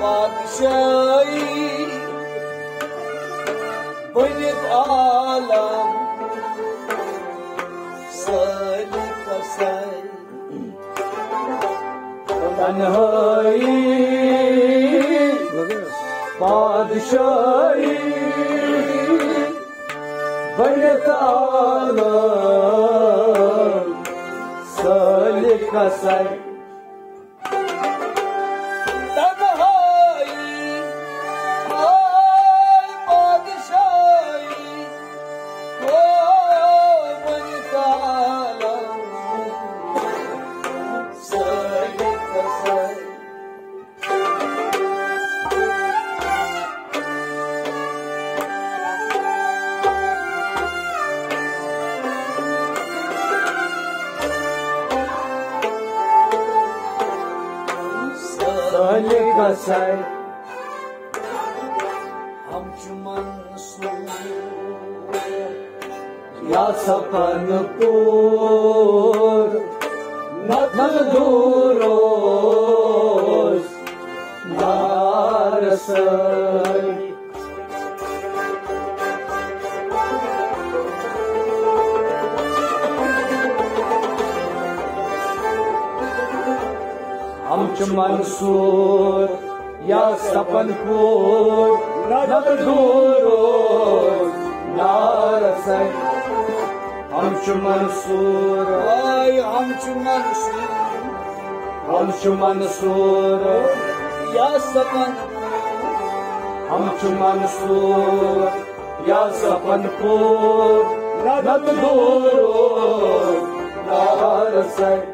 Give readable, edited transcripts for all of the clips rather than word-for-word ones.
بادشاهی بنید عالم سالک سال تنهایی بادشاهی بنید عالم سالک سال Say, Hamchuman Ya Sapanpur Nadduros Narasai Hamchuman Ya Sapanpur Nadduros Narasai Hamchu Mansur Ay Hamchu Mansur Ya Sapanpur Hamchu Mansur Ya Sapanpur Nadduros Narasai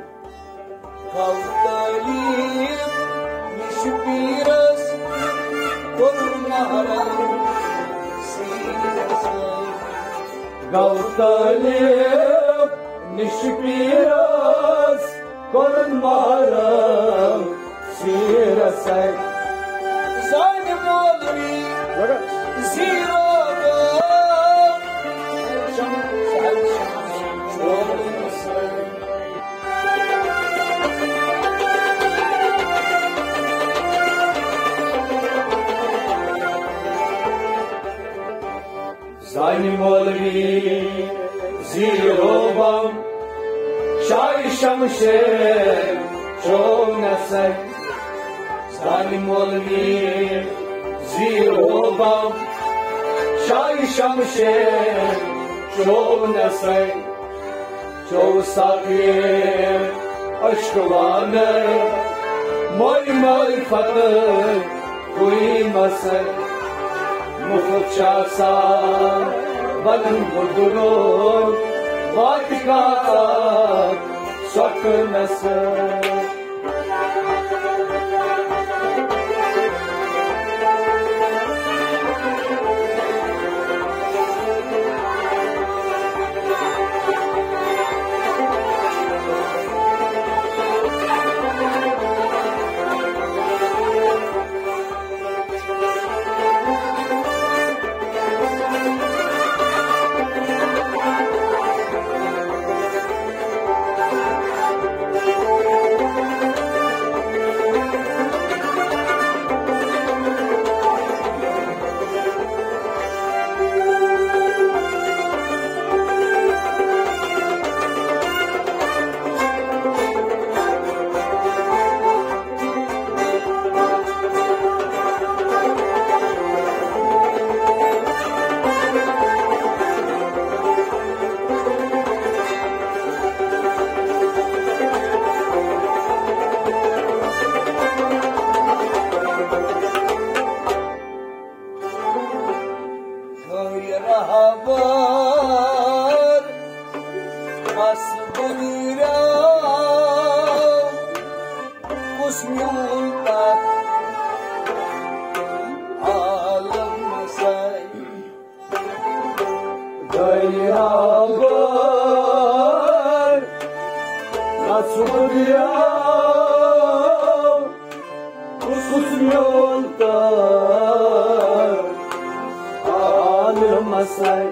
Kavtalim Nishpiras Kurmaram Sirasai Gautalip Nishpiras Kurmaram Sirasai Zani Molvi Zero Zani Molvi Zero Bam Shai Shamsher Shonasai Zani Molvi Zero Bam Shai Shamsher Shonasai Chosakir Ashkavana Moy Moy Fatah Kui Masai Mukhchasa Balan Budurod Vatika Saknasa Rahabar Asbunira Kusmulta Alam Masai Rahabar Asbunira Kusmulta Alam Masai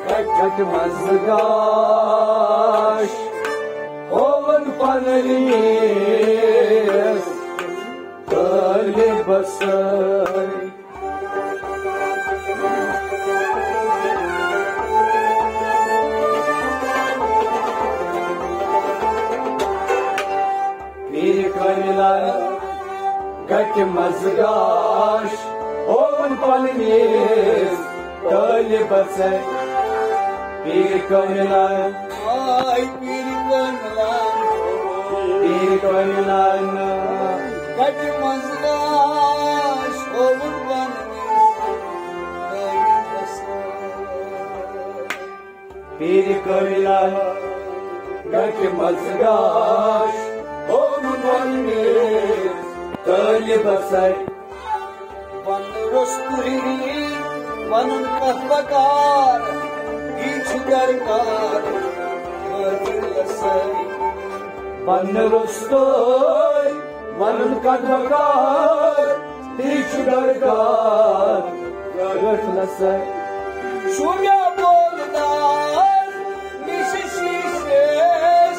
Gak mazgash Oven panelis Tali basay Bir kanilar Gak mazgash Oven panelis Tali basay Bir kanilar Ay bir kanilar kaçmazlar olur Bir kanilar kaçmazlar Olur vanimiz Tali basay Van rosturi vanın kahvakar hiç gargar varlasay Van rostoy Vanın kadvakar Hiç gargar Görtlasay Şuraya boldan nişişişes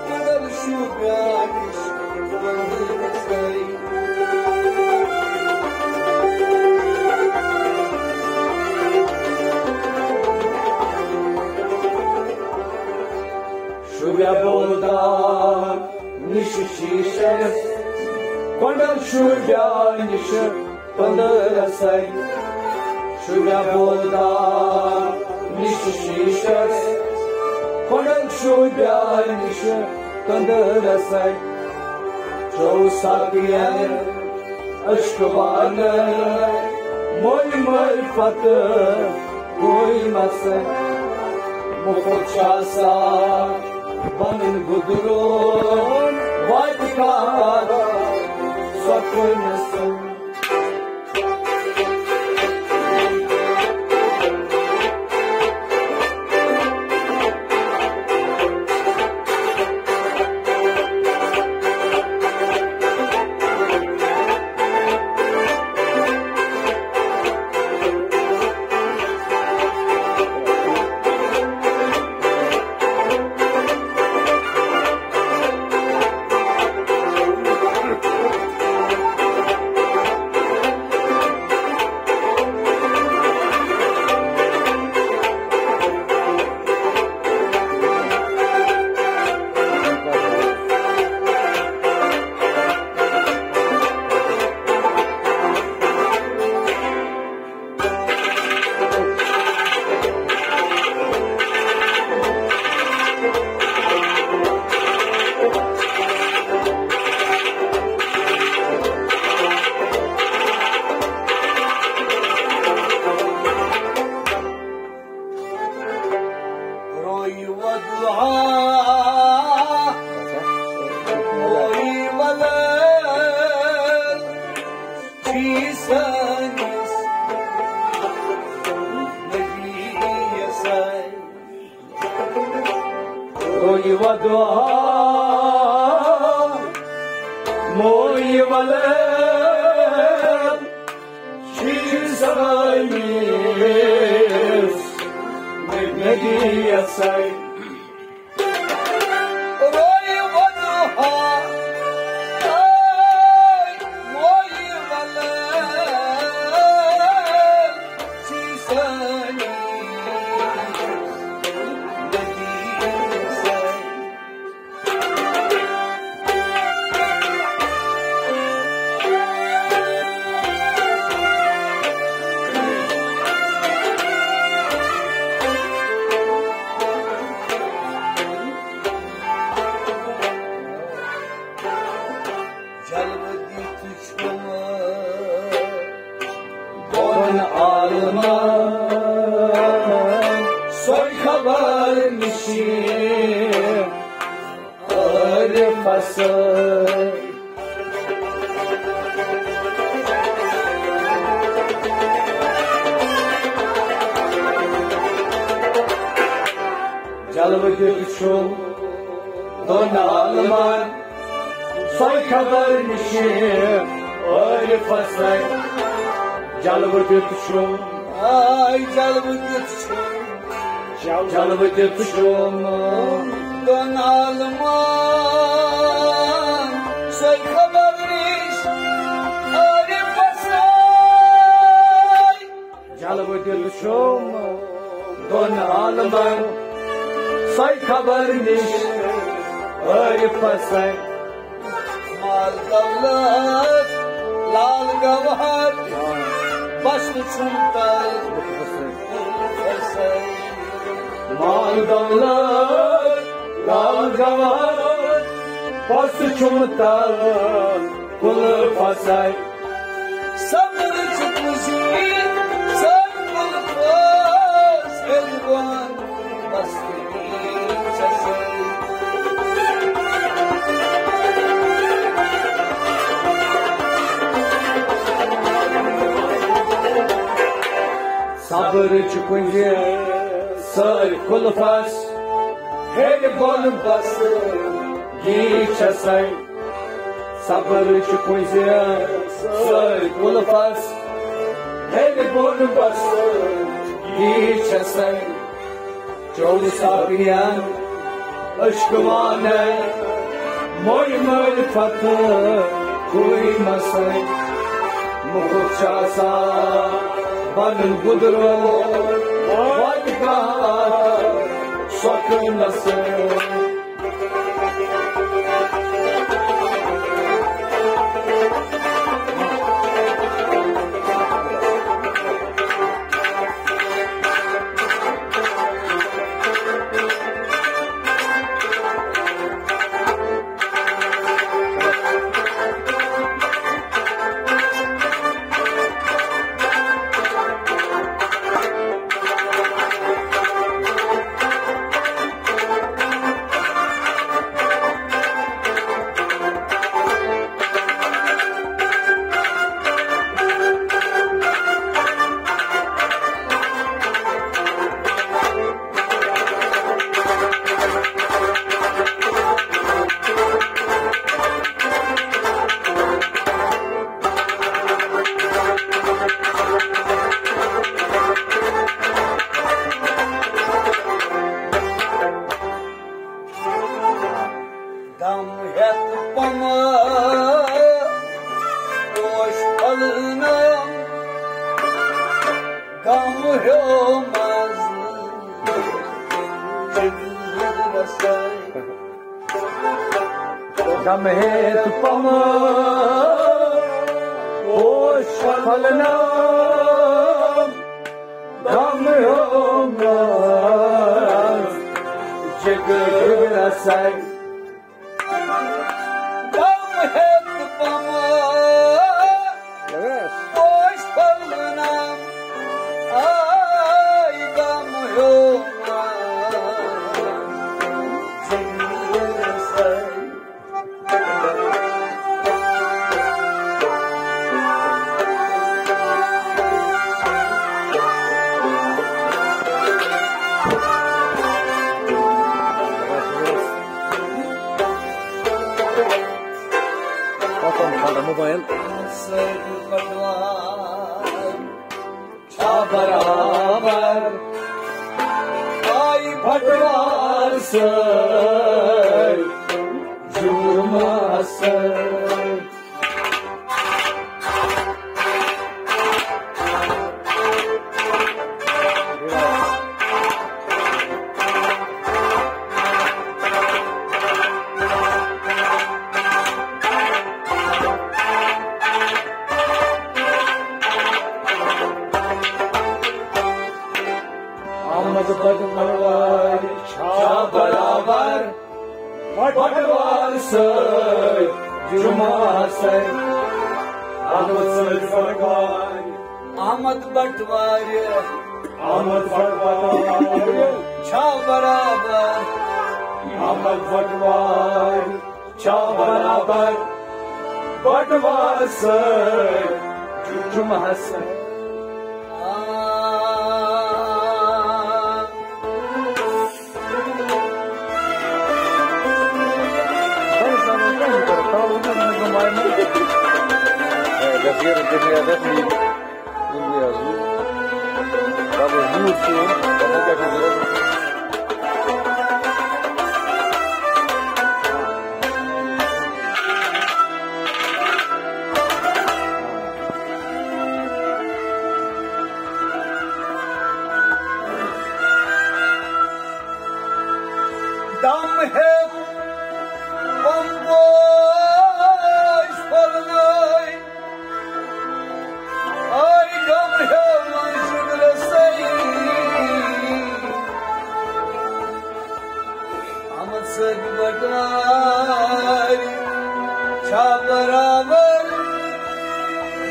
kadar şuraya niş varlasay Şuraya boldan Nişişişes Kondan şuraya nişi Pandırasay Şuraya boldan Nişişişes Kondan şuraya nişi Pandırasay Çoğu sakiyen Aşkıvanı Moy marfatı Koymasın Muhutçasa Vanın gudurun Vatikan Sakınasın Çalıp tutuşum Don Alman Soy kabarmış Arif Basay Çalıp tutuşum Don Alman Soy kabarmış Arif Basay Mal davlat Lal gavhar Başlı çumtal Fasay Mal davlat Lal gavhar Başlı çumtal Kulu Fasay Sabır çıkmışın Sarkıl fas Elvan Bastı çasay Sabır çıkınca sar kulfas her bon bastı geçesay Sabır çıkınca sar kulfas her bon bastı geçesay Çoğu sabiyan aşkımane moy fatı koymasay Muhçasa Banın gudru Vadika Sakınası Dam et bana Boş alınam Gam olmaz Cebirasay Gam het pama Hoş falnam Gam olmaz Cegirasay Gam et bana Boş alınam Ay gam olmaz Cebirasay Mobile Beraber Ay patvarsın Cürmasın Patvar ça beraber patvarsın Cürmasın Ahmet Farkay Ahmet Batvari Ahmet Farkay Ça beraber Ahmet Farkay ça beraber patvarsın Cürmasın Ini ya, kalau Dam hep bomboş falınay. Ay gam hep manşıgrasay. Amatsak batvar ça barabar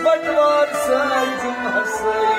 batvar sanjum hasay.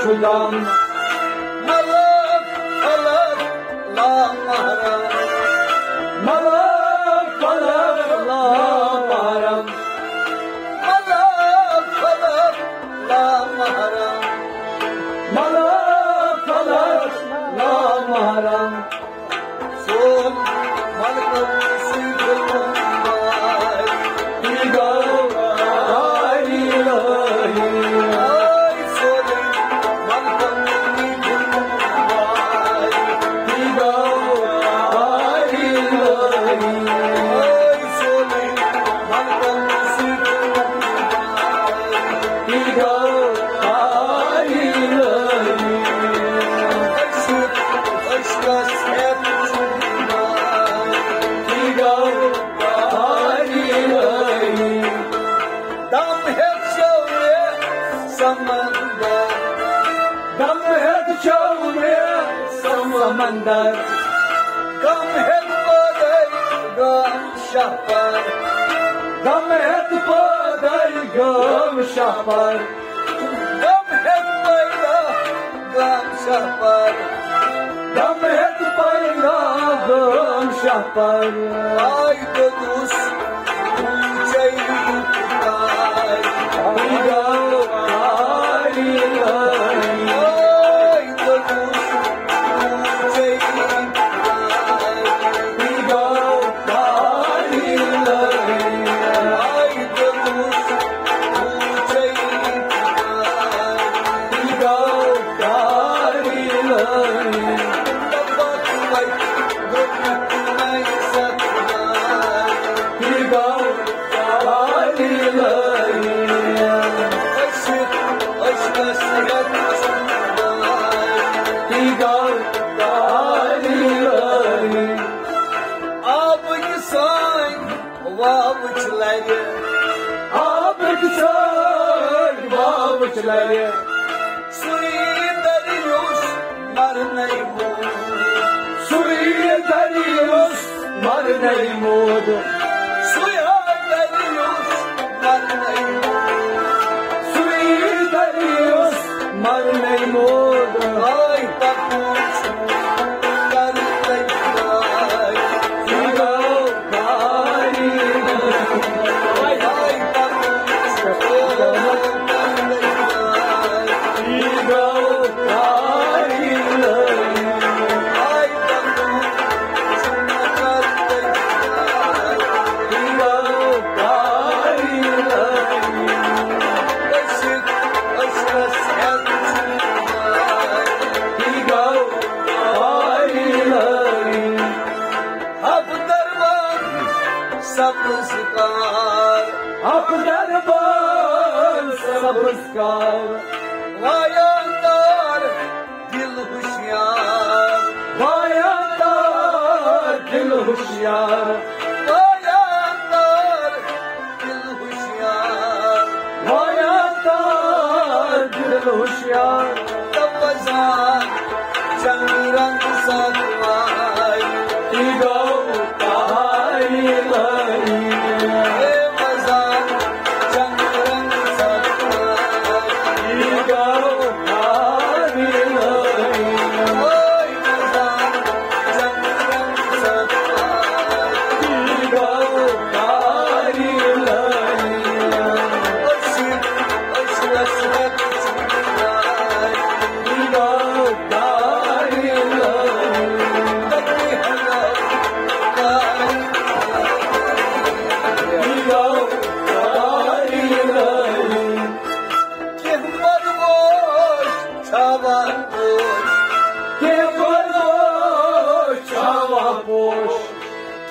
Şudan Malak alak la maharam. malak malak la maharam. Malak alak la maharam. Malak malak la maharam. Son malak sıkılmay. İgal ilahi. Ay son malak sıkılmay. İgal ilahi. Ay son malak sıkılmay. İgal ilahi. Aşık aşka sevmay. İgal ilahi. Dam hep şavre samandar. Dam hep çavre samandar. Gam hep baday gam şahpar. Gam hep baday gam şahpar. Gam hep bayda gam şahpar. Gam hep bayda gam şahpar. Ay dedus uçayı tutay. İgal ilahi. Ay dedus uçayı tutay. İgal ilahi. Ay dedus uçayı tutay. İgal ilahi. Bakmay gönlümay sakmay. İgal ilahi. Aşık aşka sırat sunmay. İgal ilahi. Abıcı say vavuçları. Abıçlar babuçları. Suyu deriyoruz marnayı. Suriye deriyoruz marnayı modu. Suya deriyoruz marnayı. Suriye deriyoruz marnayı modu. Ay bakmış karıtayı. İgal ilahi. Ay bakmış karıtayı. İgal ilahi. Ay bakmış karıtayı. İgal ilahi. Aşık aşka sevmay. İgal ilahi. Hapdarman sapıskar. Akderban sabıskar. Vayanlar dil huşyar. Bayanlar dil huşyar. Vayanlar dil huşyar. Bayanlar dil huşyar. Tapazan canıran sakvay. İgal पोश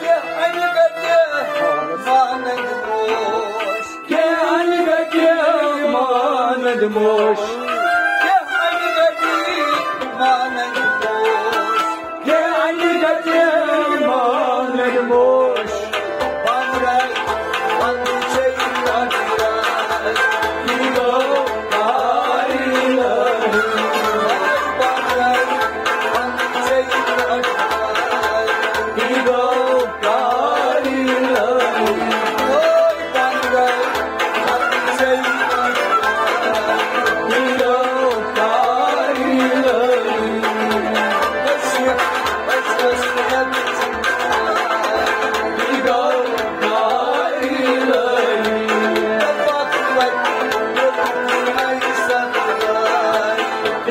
के अनगते मानद मोश के अनगते मानद मोश के अनगते मानद मोश के अनगते मानद मोश बांगराय बांगचे अटराय ego बांगराय बांगचे अटराय ego कारी ओय बांगराय बांगचे अटराय ईगो कारी ईगो कारी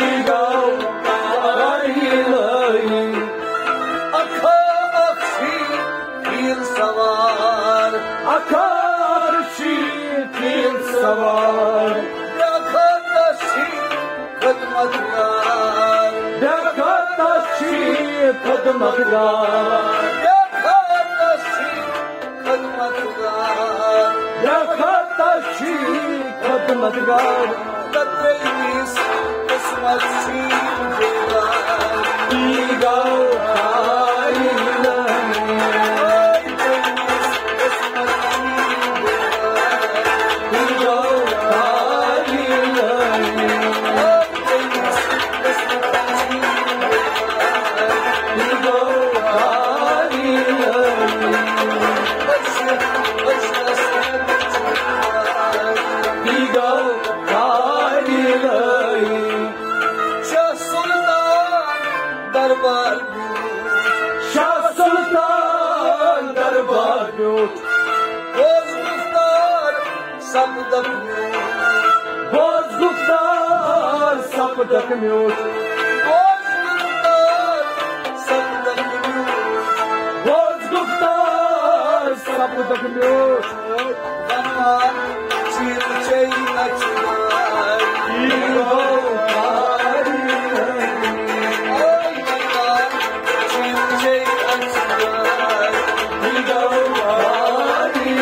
ईगो कारी आकारशी तीन सवार देखताशी खदमतगार देखताशी खदमतगार ईगो कारी ईगो कारी ईगो कारी ईगो कारी दरबार शाह सुल्तान दरबार ब्यूट बोझ मुफ्तार सपदक बोझ गुफ्तार सपदक म्यूट बोझ मुफ्तार सपदक बोझ गुफ्तार सपदक म्यूट भगवान चीर चई नचवार ईगो कारी ओय भगवान चीर चई नचवार ईगो कारी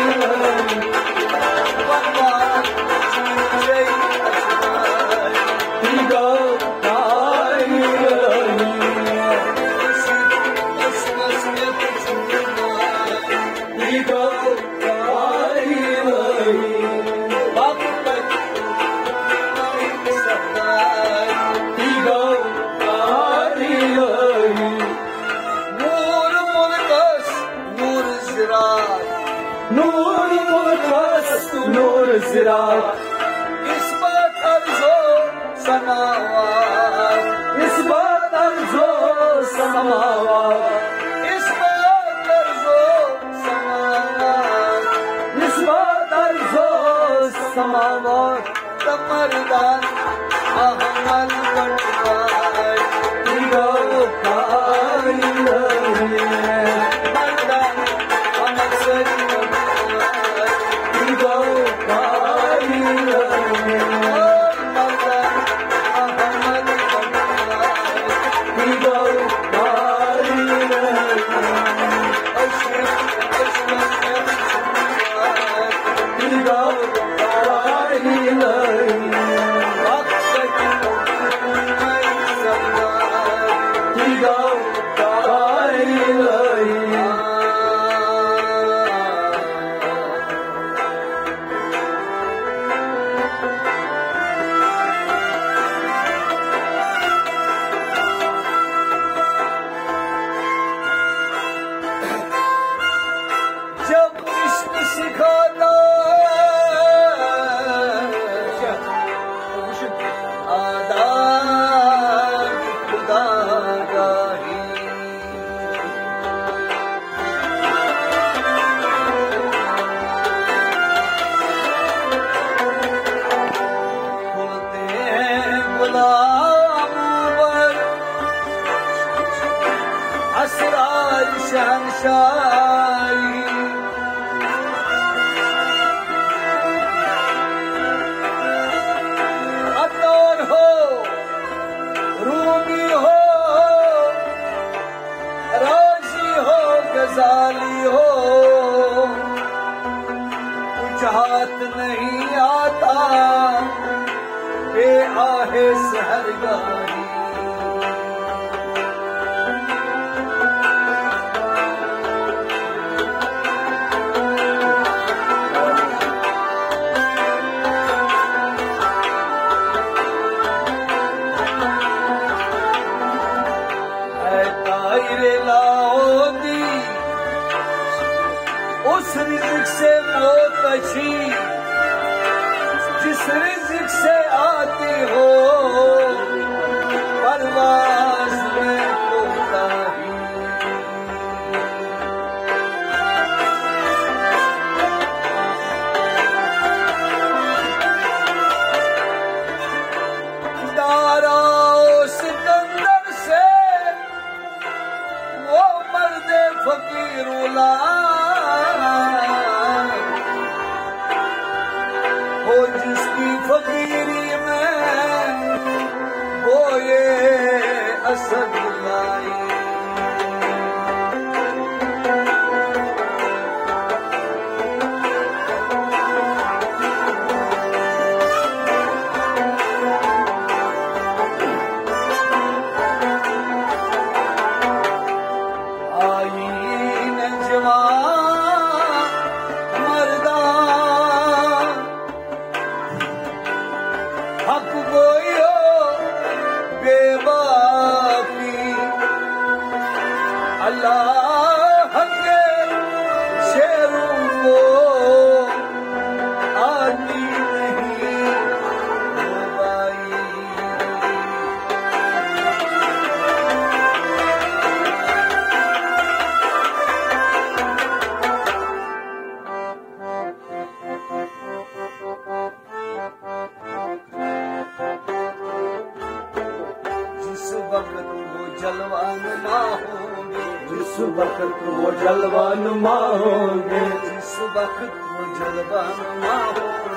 भगवान चीर चई नचवार ईगो कारी ईगो कारी ईगो कारी नूर मुल्कस नूर जिरात नूर मुल्कस नूर जिरात इस्मत अर्जो सनावात इस्बात अर्जो समावात इस्मत अर्जो सनावात इस्बात अर्जो समावात तमरदान अहमल कटवाय ईगो कारी मरदान अहमल कटवाय ईगो कारी मरदान अहमल कटवाय ईगो कारी अशरफ ईगो कारी ईगो कारी जब इश्क सिखाता आदाब खुदा गाही खुलते गुलाम पर असरार शहंशाही अतौर हो रूमी हो राजी हो जाली हो, कुछ हाथ नहीं आता के आहे सहरगाही। उस रिज़्क़ से मौत अच्छी जिस रिज़्क़ से आती हो परवाज़ में कोताही। दारा सिकंदर से वो मर्दे फकीरुला हो जिसकी फकीरी में वो ये असद लाई। हक गोयो बेबाकी अल्लाह के शेरों को आती नहीं मोबाई। जलवानुमा होंगे जिस वक्त वो जलवानुमा होंगे, जिस वक्त वो जलवानुमा होंगे,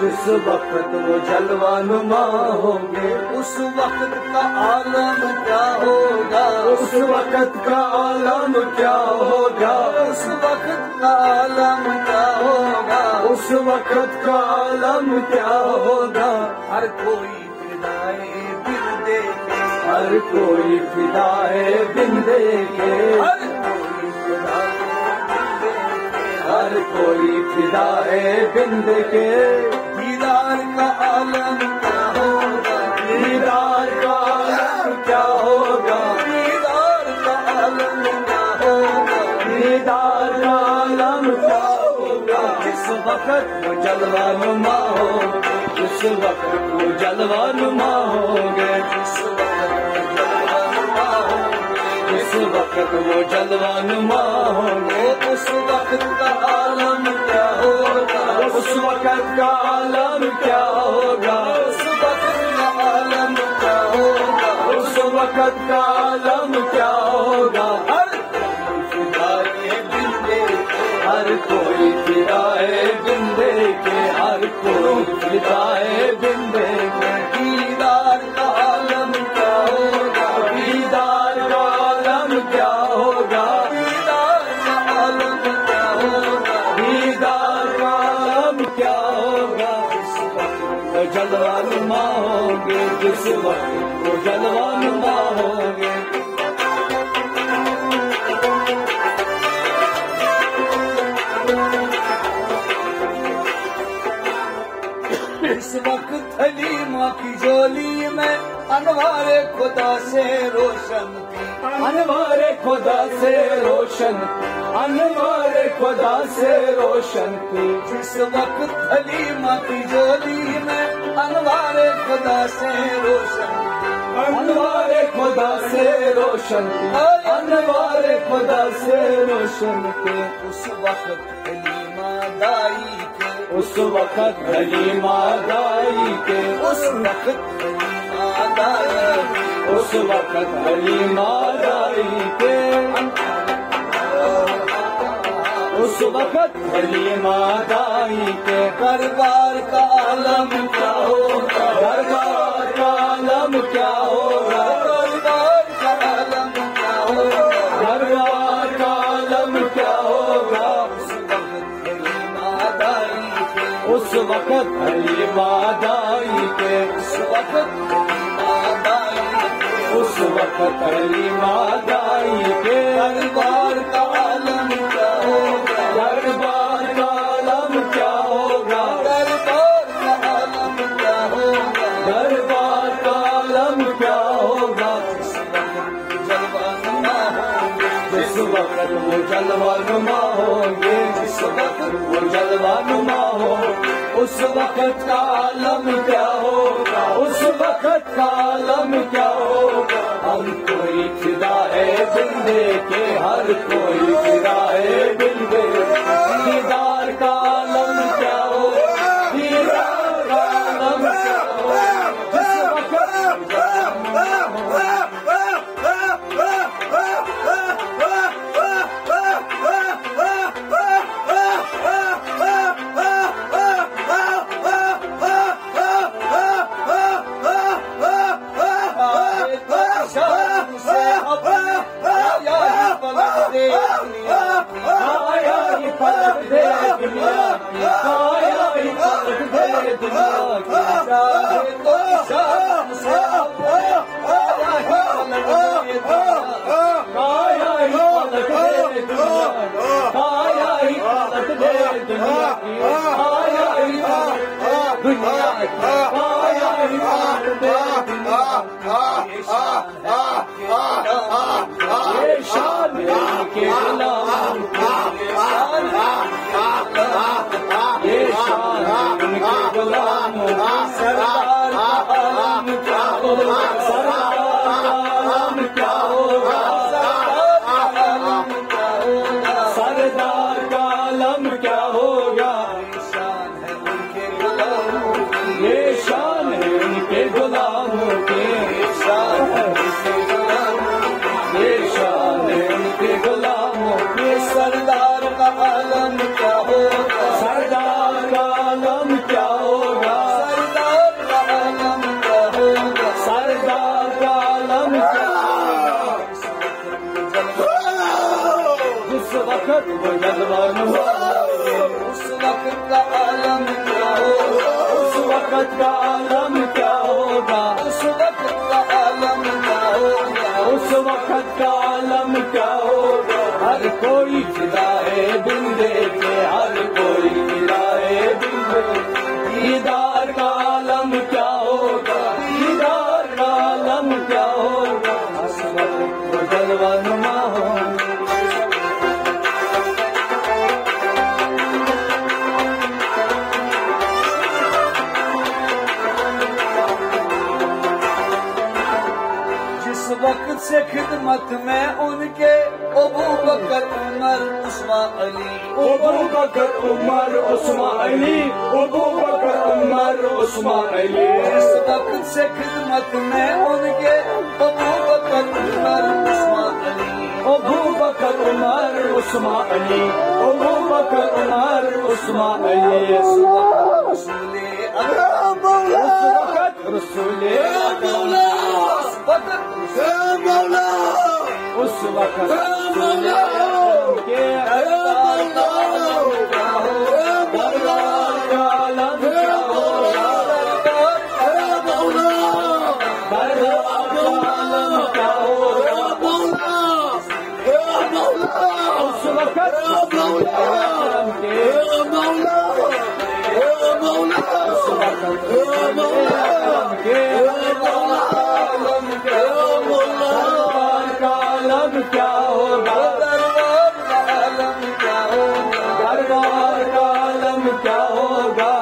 जिस वक्त वो जलवानुमा होंगे, उस वक्त का आलम क्या होगा, उस वक्त का आलम क्या होगा, उस वक्त का आलम क्या होगा, उस वक्त का आलम क्या होगा। हर कोई फिदाए दिल देखे, हर कोई फिदाए बिन देखे, हर कोई फिदाए दिल देखे, हर कोई फिदाए बिन देखे। दीदार का आलम क्या होगा, दीदार का आलम क्या होगा, दीदार का आलम क्या होगा, दीदार का आलम क्या होगा। जिस वक्त वो जलवानुमा होंगे, जिस वक्त वो जलवानुमा होंगे, जिस वक्त वो जलवानुमा होंगे, उस वक्त का आलम क्या होगा, उस वक्त का आलम क्या होगा, उस वक्त का आलम क्या होगा, उस वक्त का आलम क्या होगा। हर कोई फिदाए दिल देखे, हर कोई फिदाए बिन देखे, हर कोई फिदाए बिन देखे। दीदार का आलम क्या होगा, दीदार का आलम क्या होगा, दीदार का आलम क्या होगा, दीदार का आलम क्या होगा। वो जलवानुमा होंगे, जिस वक्त वो जलवानुमा होंगे। इस वक्त हलीमा की झोली में अनवारे खुदा से रोशन थी, अनवारे खुदा से रोशन, अनवारे खुदा से रोशन थी। जिस वक्त हलीमा की झोली में अनवारे खुदा से रोशन थी, अनवारे खुदा से रोशन थी, अनवारे खुदा से रोशन थे। उस वक्त हलीमा दाई के, उस वक्त हलीमा दाई के, उस वक्त हलीमा दाई के, उस वक्त हलीमा दाई के, उस वक्त हलीमा दाई के। दरबार का आलम क्या होगा, दरबार का आलम क्या होगा, दरबार का आलम क्या होगा, दरबार का आलम वक्त अली मादाई के, उस वक्त मादाई उस वक्त अली मादाई के दरबार का आलम क्या होगा, दरबार का आलम क्या होगा, दरबार का आलम क्या होगा, दरबार का आलम क्या होगा। जिस वक्त वो जलवा नुमा होंगे, जिस वक्त वो जलवा नुमा होंगे, जिस वक्त वो जलवा नुमा हो, उस वक्त का आलम क्या होगा, उस वक्त का आलम क्या होगा। हम कोई फिदा है बिंदे के, हर कोई फिदा है बिंदे, दीदार का आलम क्या होगा, दीदार का आलम क्या होगा। जिस वक्त काया ही पलट दे दुनिया की, काया ही पलट दे दुनिया की, चाहे तो शाम से काया ही पलट दे दुनिया की, काया ही पलट दे दुनिया की, काया ही पलट दे दुनिया की, काया ही पलट दे दुनिया की। ये शान है के गुलाम की, ये शान है उनके गुलामों की। सरदार का आलम क्या होगा, सरदार का आलम क्या होगा, सरदार का आलम क्या होगा। ये शान है उनके गुलामों की, ये शान है उनके गुलामों की। सरदार का आलम क्या होगा, सरदार का आलम क्या होगा, सरदार का आलम क्या होगा, सरदार का आलम क्या होगा। जिस वक्त वो जलवा नुमा होंगे, उस वक्त का आलम क्या होगा, उस वक्त का आलम क्या होगा, उस वक्त का आलम क्या होगा, उस वक्त का आलम क्या होगा। हर कोई फिदा है बिंदे के, हर कोई फिदा है बिंदे। दीदार का आलम क्या होगा, दीदार का आलम क्या होगा। उस वक्त वो जलवा नुमा होंगे। जिस वक्त से खिदमत में उनके अबू बकर उमर उस्मान अली, अबू बकर उमर उस्मान अली, अबू बकर उमर उस्मान अली। जिस वक्त से खिदमत में उनके अबू बकर उमर उस्मान अली, अबू बकर उमर उस्मान अली, अबू बकर उमर उस्मान अली। रसूले अकरम उस वक्त रसूले मौला, उस वक्त मौला, उस वक्त रसूले के दरबार का आलम क्या होगा, दरबार का आलम क्या होगा, दरबार का आलम क्या होगा। उस वक्त आलम के उस वक्त आलम के आलम क्या होगा, दरबार का आलम क्या होगा, दरबार का आलम क्या होगा, दरबार का आलम क्या होगा।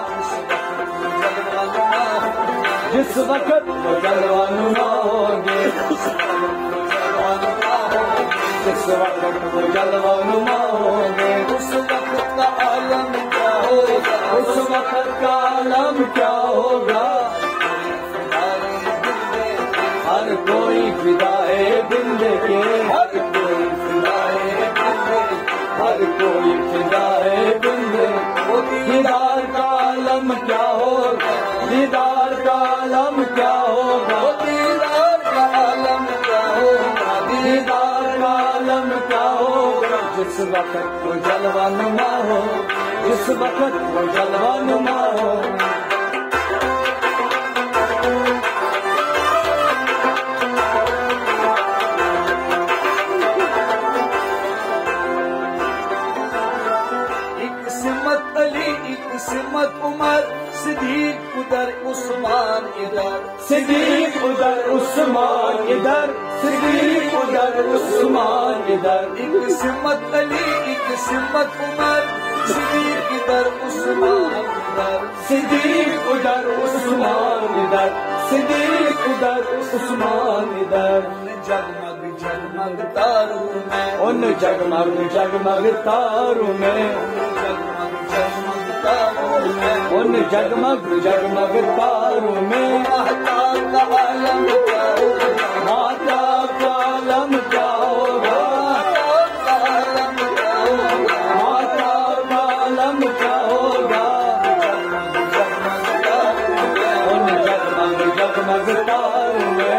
जिस वक्त वो जलवा नुमा होंगे, जिस वक्त वो जलवा नुमा होंगे। उस वक्त का आलम क्या होगा, उस वक्त का आलम क्या होगा। हर कोई फिदाए बिंदे के, हर कोई फिदाए बिंदे, हर कोई फिदाए बिंदे। दीदार का आलम क्या होगा, दीदार का आलम क्या होगा, दीदार का आलम क्या होगा, दीदार का आलम क्या होगा। जिस वक्त वो जलवा नुमा हो, जिस वक्त वो जलवा नुमा हो। एक सिमत अली, एक सिमत उमर, सिद्दीक उधर उस्मान इधर, सिद्दीक उधर उस्मान इधर, सिद्दीक उधर उस्मान इधर। एक सिमत अली, एक सिमत उमर, सिद्दीक इधर उस्मान इधर, सिद्दीक उधर उस्मान इधर, सिद्दीक उधर उस्मान इधर। जगमग जगमग तारों में, उन जगमग जगमग तारों में, जगमग जगमग तारों में, उन जगमग जगमग तारों में। महताब का आलम क्या होगा, माता का आलम क्या होगा, महताब का आलम क्या होगा, माता का आलम क्या होगा। जगमग जगमग तारों में, उन जगमग जगमग तारों में,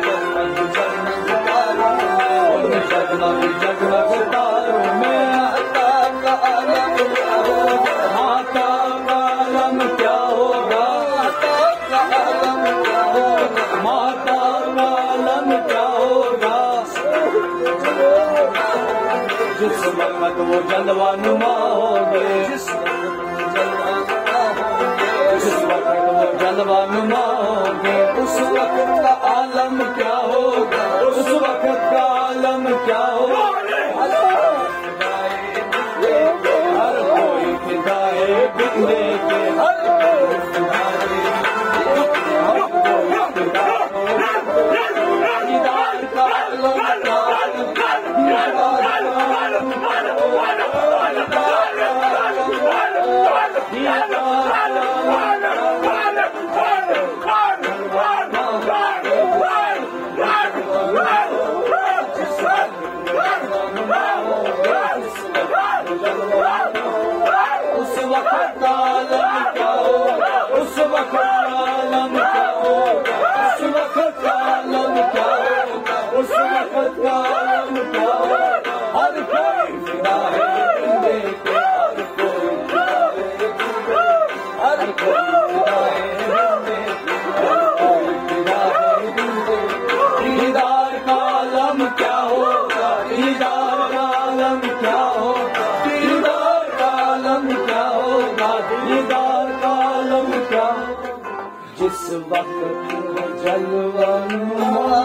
जगमग जगमग तारों में, उन जगमग जगमग तारों में। महताब का आलम क्या होगा, माता का आलम क्या होगा, महताब का आलम क्या होगा, माता का आलम क्या होगा। जिस वक्त वो जलवा नुमा होंगे, जिस वक्त जलवा होंगे, जिस वक्त वो जलवा नुमा होंगे। उस वक्त का आलम क्या होगा, उस वक्त का आलम क्या होगा। हर कोई फिदाए बिंदे के, हर कोई फिदाए, हर कोई फिदाए। दीदार का आलम क्या होगा, दीदार का आलम क्या होगा, दीदार का उस वक्त का आलम क्या होगा, उस वक्त का आलम क्या होगा, उस वक्त का आलम क्या होगा, उस वक्त का आलम क्या होगा। हर कोई फिदा है बिंदे के, हर कोई फिदा है बिंदे, हर कोई फिदा है बिंदे के, हर कोई फिदा है बिंदे। दीदार का आलम क्या होगा, दीदार का आलम क्या होगा, दीदार का आलम क्या होगा, दीदार का आलम क्या। जिस वक्त जलवा नुमा